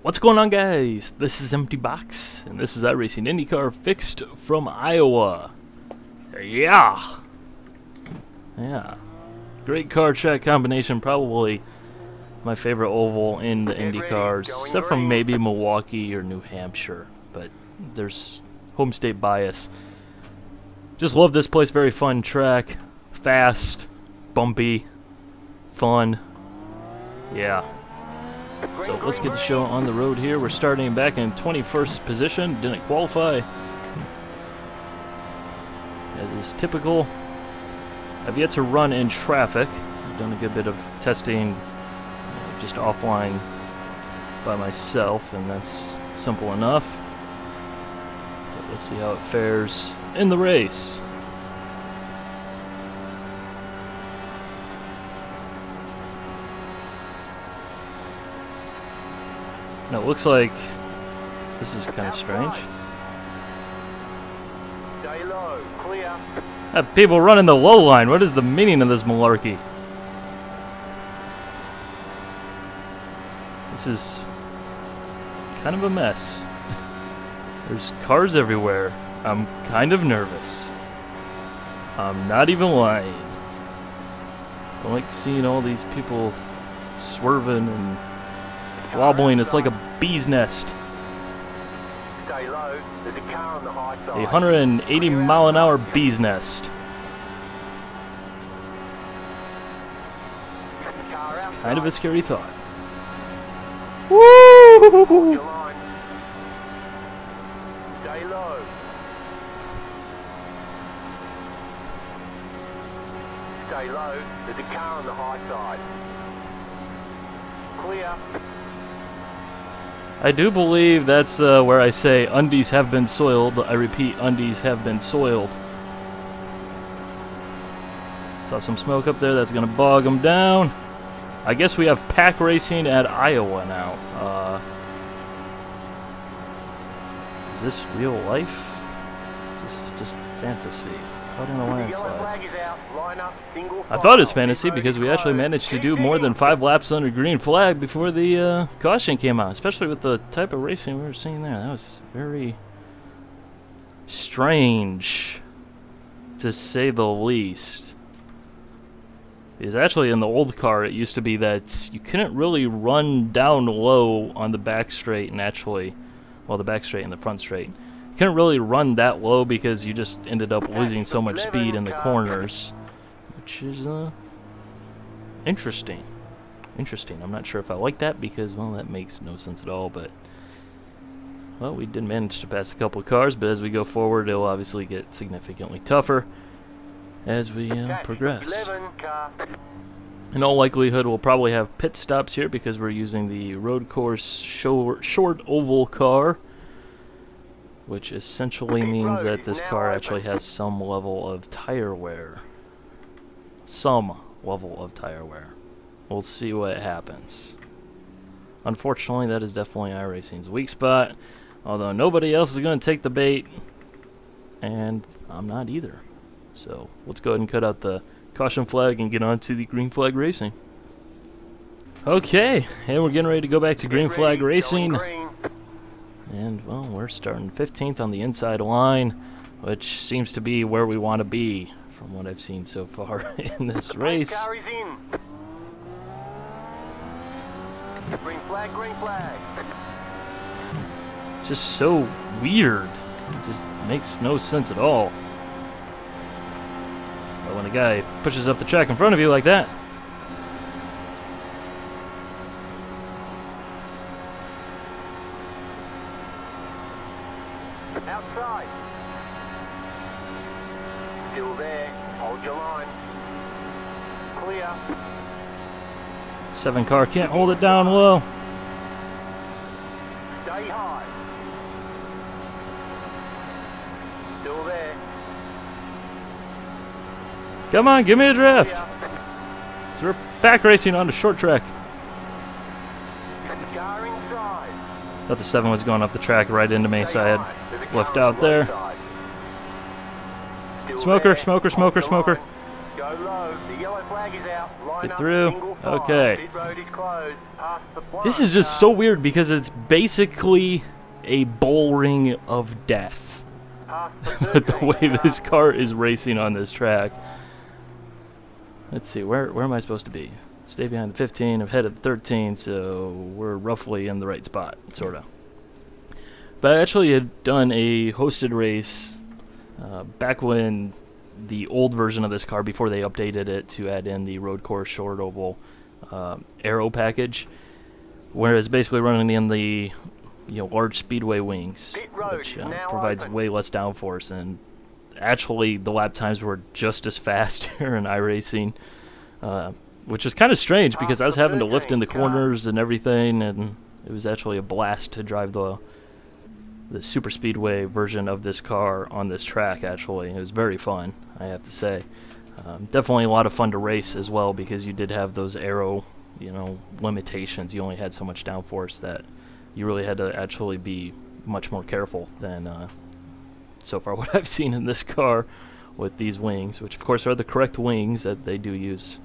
What's going on, guys? This is Empty Box, and this is iRacing Indycar fixed from Iowa. Yeah! Great car track combination, probably my favorite oval in the Indycars, except for maybe Milwaukee or New Hampshire, but there's home state bias. Just love this place, very fun track, fast, bumpy, fun, yeah. So let's get the show on the road here. We're starting back in 21st position, didn't qualify, as is typical. I've yet to run in traffic. I've done a good bit of testing just offline by myself, and that's simple enough. But let's see how it fares in the race. Now it looks like this is kind of strange. Stay low, clear. Have people running the low line. What is the meaning of this malarkey? This is kind of a mess. There's cars everywhere. I'm kind of nervous. I'm not even lying. I like seeing all these people swerving and wobbling. It's like a bee's nest. Stay low. There's a car on the high side. A 180 mile an hour bee's nest. It's kind of a scary thought. Woo! Your line. Stay low. Stay low. There's a car on the high side. Clear. I do believe that's where I say undies have been soiled. I repeat, undies have been soiled. Saw some smoke up there. That's going to bog them down. I guess we have pack racing at Iowa now. Is this real life? Is this just fantasy? Caught in a landslide. I thought it was fantasy because we actually managed to do more than 5 laps under green flag before the caution came out, especially with the type of racing we were seeing there. That was very strange, to say the least. Because actually in the old car it used to be that you couldn't really run down low on the back straight and actually, well, the back straight and the front straight. Couldn't really run that low because you just ended up losing so much speed in the corners, which is interesting. I'm not sure if I like that because, well, that makes no sense at all, but, well, we did manage to pass a couple of cars, but as we go forward, it'll obviously get significantly tougher as we progress. In all likelihood, we'll probably have pit stops here because we're using the road course short oval car, which essentially means that this car actually has some level of tire wear. We'll see what happens. Unfortunately, that is definitely iRacing's weak spot, although nobody else is going to take the bait, and I'm not either. So let's go ahead and cut out the caution flag and get on to the green flag racing. Okay, and we're getting ready to go back to green flag racing. And, well, we're starting 15th on the inside line, which seems to be where we want to be from what I've seen so far in this race. Green flag, green flag. It's just so weird. It just makes no sense at all. But when a guy pushes up the track in front of you like that, outside. Still there. Hold your line. Clear. 7 car can't hold it down low. Stay high. Still there. Come on, give me a draft. Clear. We're back racing on the short track. Car inside. Thought the 7 was going up the track right into me, so I had left out there. Smoker. Go low. The yellow flag is out. Line Get up, through. single file. Okay. Pit road is closed. Past the flag. This is just so weird because it's basically a bullring of death. Past the The way this car is racing on this track. Let's see, where am I supposed to be? Stay behind the 15, I'm headed 13, so we're roughly in the right spot, sort of. But I actually had done a hosted race back when the old version of this car, before they updated it to add in the road course short oval aero package, whereas basically running in the large speedway wings, which provides way less downforce, and actually the lap times were just as fast here in iRacing. Which is kind of strange because I was having to lift in the corners and everything, and it was actually a blast to drive the super speedway version of this car on this track. Actually, it was very fun, I have to say. Definitely a lot of fun to race as well because you did have those aero, limitations. You only had so much downforce that you really had to actually be much more careful than so far what I've seen in this car with these wings, which of course are the correct wings that they do use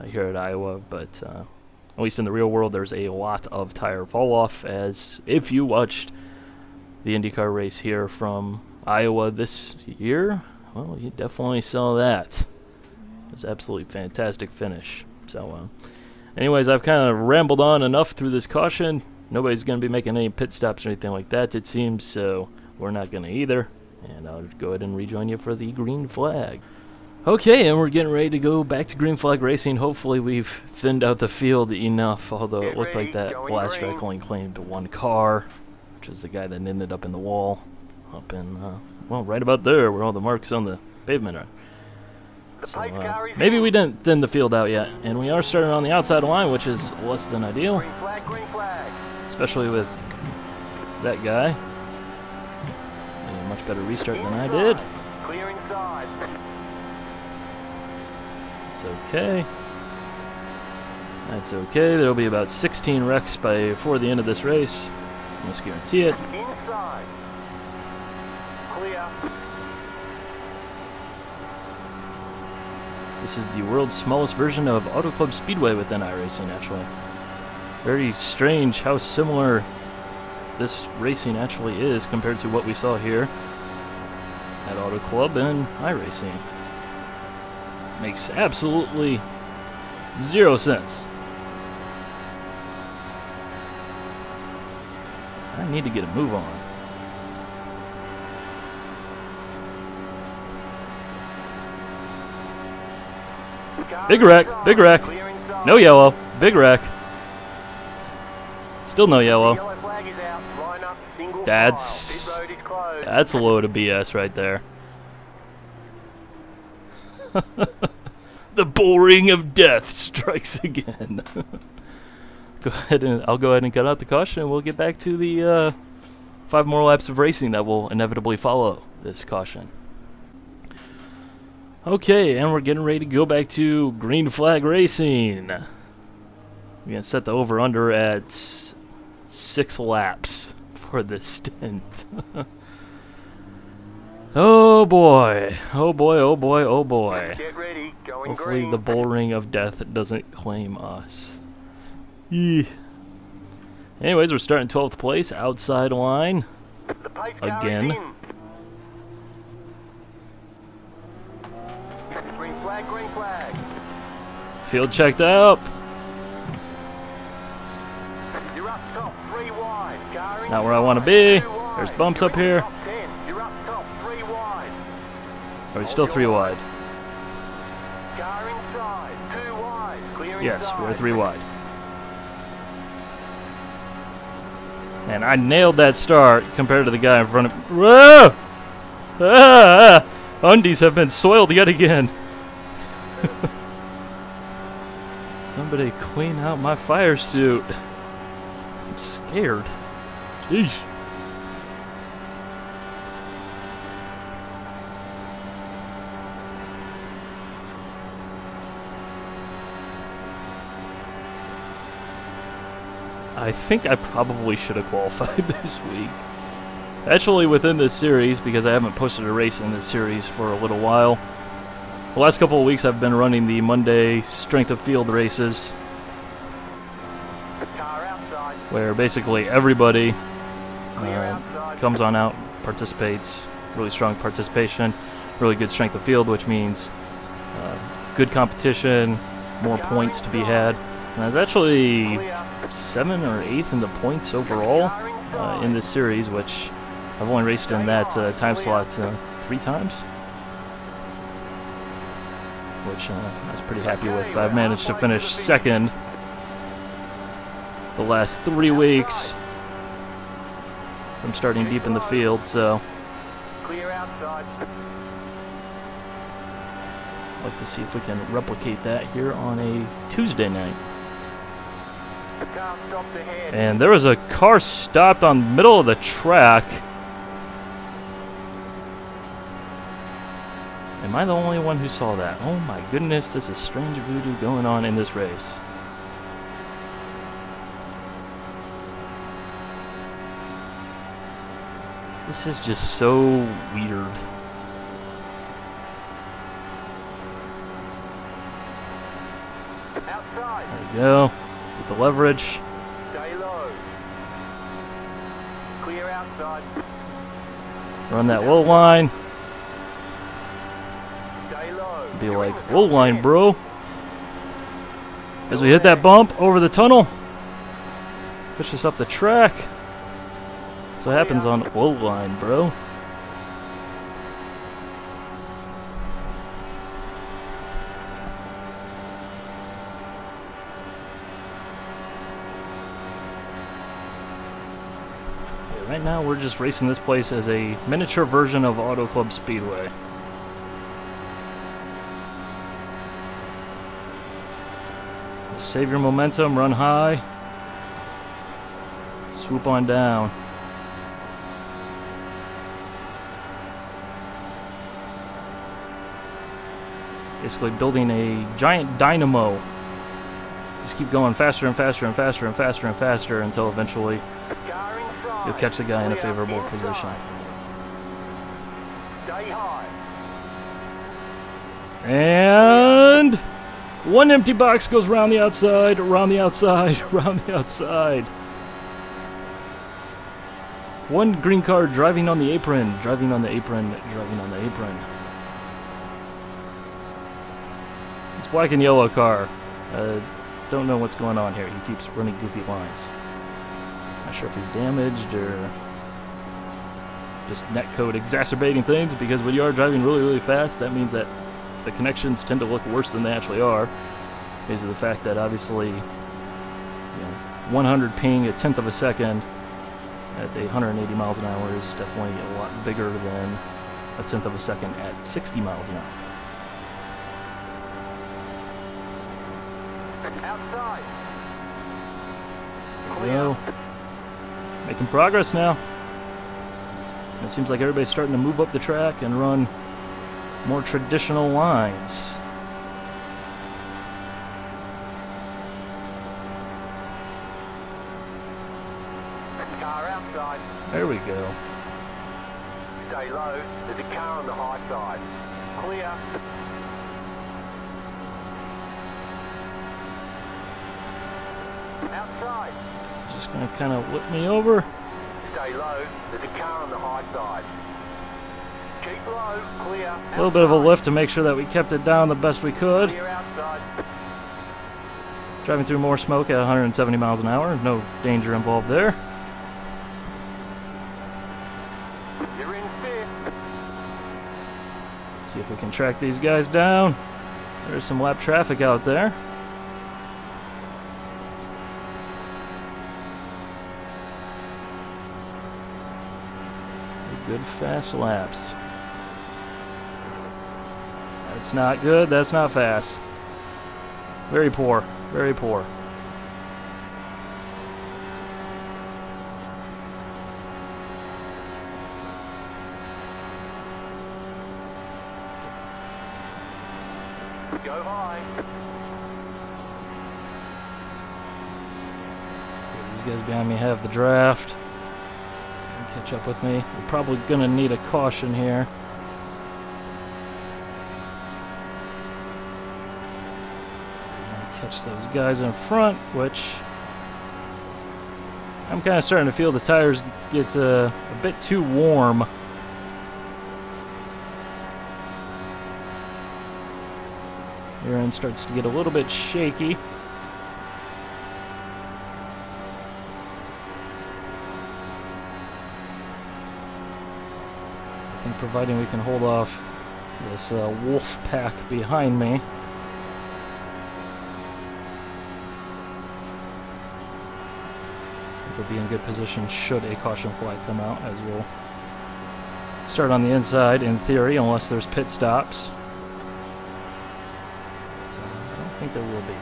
here at Iowa, but at least in the real world there's a lot of tire fall off, as if you watched the Indycar race here from Iowa this year, well, you definitely saw that. It was absolutely fantastic finish. So anyways, I've kind of rambled on enough through this caution. Nobody's going to be making any pit stops or anything like that, it seems, so we're not going to either, and I'll go ahead and rejoin you for the green flag. Okay, and we're getting ready to go back to green flag racing. Hopefully we've thinned out the field enough, although it looked like that last track only claimed one car, which is the guy that ended up in the wall, up in, well, right about there where all the marks on the pavement are. So, maybe we didn't thin the field out yet, and we are starting on the outside line, which is less than ideal, especially with that guy. A much better restart than I did. Clear inside. It's okay. That's okay. There'll be about 16 wrecks before the end of this race. Let's guarantee it. Inside. Clear. This is the world's smallest version of Auto Club Speedway within iRacing, actually. Very strange how similar this racing actually is compared to what we saw here at Auto Club and iRacing. Makes absolutely zero sense. I need to get a move on. Big wreck, big wreck. No yellow, big wreck. Still no yellow. That's a load of BS right there. The bullring of death strikes again. I'll go ahead and cut out the caution, and we'll get back to the 5 more laps of racing that will inevitably follow this caution. Okay, and we're getting ready to go back to green flag racing. We're gonna set the over/under at 6 laps for this stint. Oh boy, oh boy, oh boy, oh boy. Get ready. Going Hopefully green. the bullring of death doesn't claim us. Yeah. Anyways, we're starting 12th place, outside line. The pace car is Again. in. Green flag, green flag. Field checked out. You're up top, 3 wide. Car Not where I want to be. 2 wide. There's bumps You're up in here. top 10. You're up top, 3 wide. Are we still 3 wide? Car inside, 2 wide. Clear Yes, inside. we're 3 wide. And I nailed that start compared to the guy in front of me. Whoa! Ah! Undies have been soiled yet again. Somebody clean out my fire suit. I'm scared. Jeez. I think I probably should have qualified this week. Actually, within this series, because I haven't posted a race in this series for a little while, The last couple of weeks I've been running the Monday strength of field races, where basically everybody comes on out, participates, really strong participation, really good strength of field, which means good competition, more points to be had. And I was actually 7th or 8th in the points overall in this series, which I've only raced in that time slot 3 times, which I was pretty happy with. But I've managed to finish 2nd the last 3 weeks from starting deep in the field, so I'd like to see if we can replicate that here on a Tuesday night. And there was a car stopped on the middle of the track. Am I the only one who saw that? Oh my goodness, this is strange voodoo going on in this race. This is just so weird. There we go. Get the leverage. Stay low. Clear outside. Run that low line. Stay low. Be like, low line, bro. As we hit that bump over the tunnel, push us up the track. That's what happens on low line, bro. Right now we're just racing this place as a miniature version of Auto Club Speedway. Save your momentum, run high, swoop on down. Basically building a giant dynamo. Just keep going faster and faster and faster and faster and faster until eventually you'll catch the guy in a favorable position. Stay high. And one empty box goes around the outside, around the outside, around the outside. One green car driving on the apron, driving on the apron, driving on the apron. This black and yellow car, don't know what's going on here. He keeps running goofy lines. Not sure if he's damaged or just netcode exacerbating things, because when you are driving really, really fast, that means that the connections tend to look worse than they actually are, because of the fact that obviously, you know, 100 ping a 1/10 of a second at 180 miles an hour is definitely a lot bigger than a 1/10 of a second at 60 miles an hour. Outside. There we go. Making progress now. And it seems like everybody's starting to move up the track and run more traditional lines. Car outside. There we go. Stay low. There's a car on the high side. Clear. Outside. Just gonna kind of whip me over. Stay low. There's a car on the high side. Keep low. Clear. A little bit of a lift to make sure that we kept it down the best we could. Clear outside. Driving through more smoke at 170 miles an hour. No danger involved there. You're in fifth. See if we can track these guys down. There's some lap traffic out there. Good fast laps. That's not good, that's not fast. Very poor, very poor. Go high. These guys behind me have the draft. Catch up with me. We're probably gonna need a caution here. catch those guys in front, which I'm kind of starting to feel the tires get a bit too warm. Rear end starts to get a little bit shaky. I think providing we can hold off this wolf pack behind me. We'll be in good position should a caution flag come out, as we'll start on the inside in theory, unless there's pit stops. But, I don't think there will be.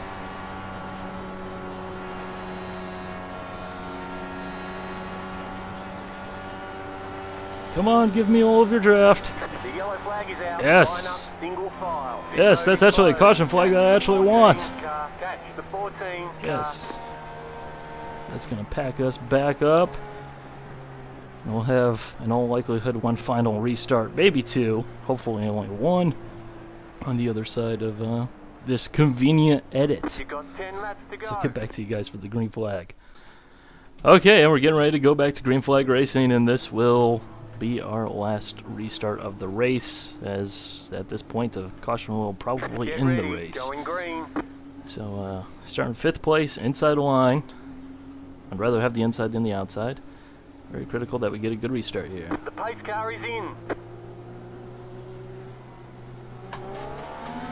Come on, give me all of your draft. The yellow flag is out. Yes. Line up, single file. Yes, that's actually a caution flag that I actually want. Car, catch the 14 car. Yes. That's going to pack us back up. And we'll have, in all likelihood, one final restart, maybe two, hopefully only one, on the other side of this convenient edit. You got 10 laps to go. So I'll get back to you guys for the green flag. Okay, and we're getting ready to go back to green flag racing, and this will be our last restart of the race, as at this point the caution will probably end the race. Going green. So starting 5th place, inside the line. I'd rather have the inside than the outside. Very critical that we get a good restart here. The pace car is in.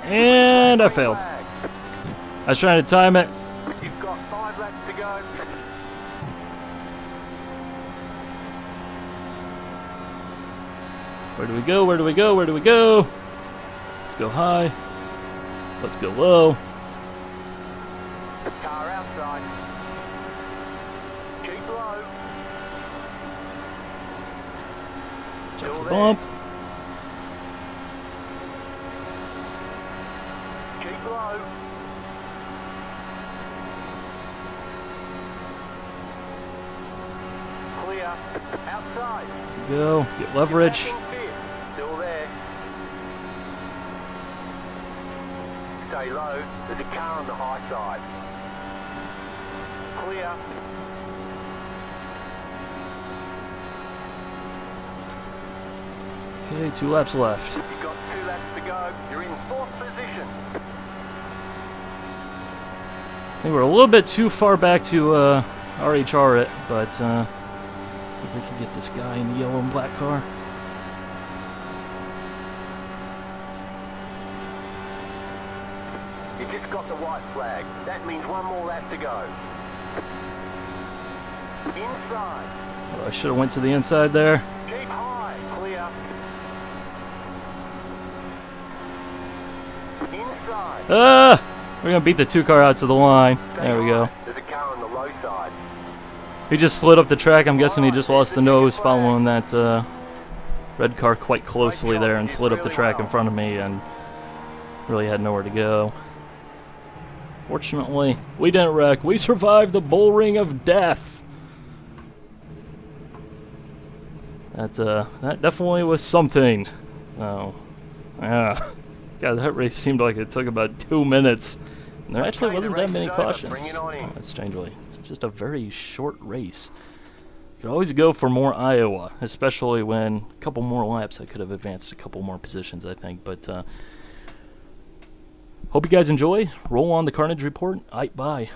And I failed. I was trying to time it. You've got 5 laps to go. Where do we go? Where do we go? Where do we go? Let's go high. Let's go low. Car outside. Keep low. Check the bump. Keep low. Clear. Outside. Go. Get leverage. Still there. Stay low. There's a car on the high side. Clear. Okay, 2 laps left. You've got 2 laps to go. You're in 4th position. I think we're a little bit too far back to RHR it, but I think we can get this guy in the yellow and black car. You just got the white flag. That means 1 more lap to go. Inside. Oh, I should have went to the inside there. Keep high. Clear. Inside. Ah! We're going to beat the 2 car out to the line. There we go. There's a car on the low side. He just slid up the track. I'm guessing he just lost the nose following that red car quite closely there and slid up the track in front of me and really had nowhere to go. Fortunately, we didn't wreck. We survived the bullring of death. That definitely was something. Oh, yeah. God, that race seemed like it took about 2 minutes. And there actually wasn't that many cautions. Strangely, it's just a very short race. You could always go for more Iowa, especially when a couple more laps I could have advanced a couple more positions, I think. But hope you guys enjoy. Roll on the Carnage Report. Bye.